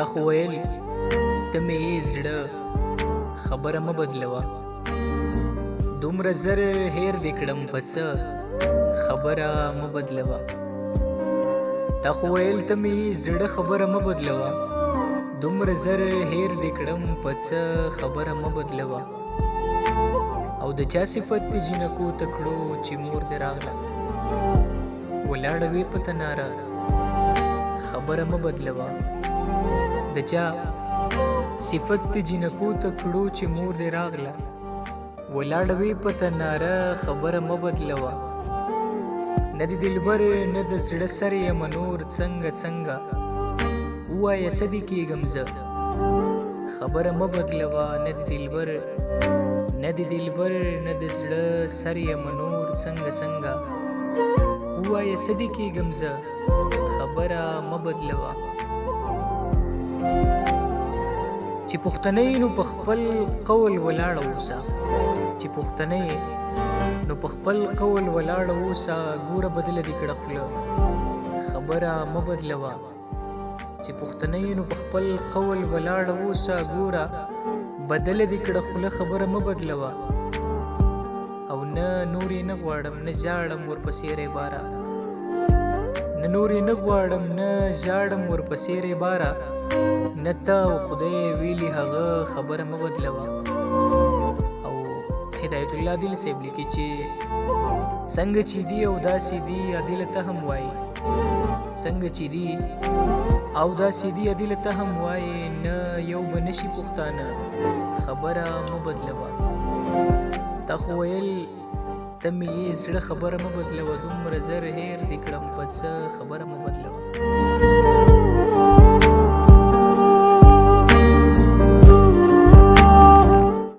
تا خو ویل ته مې زړه خبره مه بدلوه دومره زر هیر دې کړم په څه خبره مه بدلوه تا خو ویل ته مې زړه خبره مه بدلوه دومره زر هیر دې کړم په څه خبره مه بدلوه او د چا صفت دې جنکو ته کړو چې مور دې راغله ولاړه وې په تناره خبره مه بدلوه د چا صفت دې جنکو ته کړو چې مور دې راغله ولاړه وې په تناره خبره مه بدلوه نه د دلبر نه د زړه سر یم نور څنګه څنګه ووایه څه دې کېږم زه خبره مه بدلوه نه د دلبر نه د دلبر نه د زړه سر یم نور څنګه څنګه ووایه څه دې کېږم زه خبره مه بدلوه چې پښتنۍ نو په خپل قول ولاړه اوسه چې پښتنۍ نو په خپل قول ولاړه اوسه ګوره بدله دې کړه خوله خبره مه بدلوه چې پښتنۍ نو په خپل قول ولاړه اوسه ګوره بدله دې کړه خوله خبره مه بدلوه او نه نورې نه غواړم نه ژاړم ورپسې ریباره نه نورې نه غواړم نه ژاړم ورپسې ریباره نه ته او خدای ویلي هغه خبره مه بدلوه او هدایت الله عادل صاحب لیکي چې څنګه چې دي او داسې دي عادل ته هم وایي څنګه چې دي او داسې دي عادل ته هم وایي نه یو به نشي پښتانه خبره مه بدلوه تا خو ویل ته مې زړه خبره مه بدلوه دومره زر هیر دې کړم په څه خبره مه بدلوه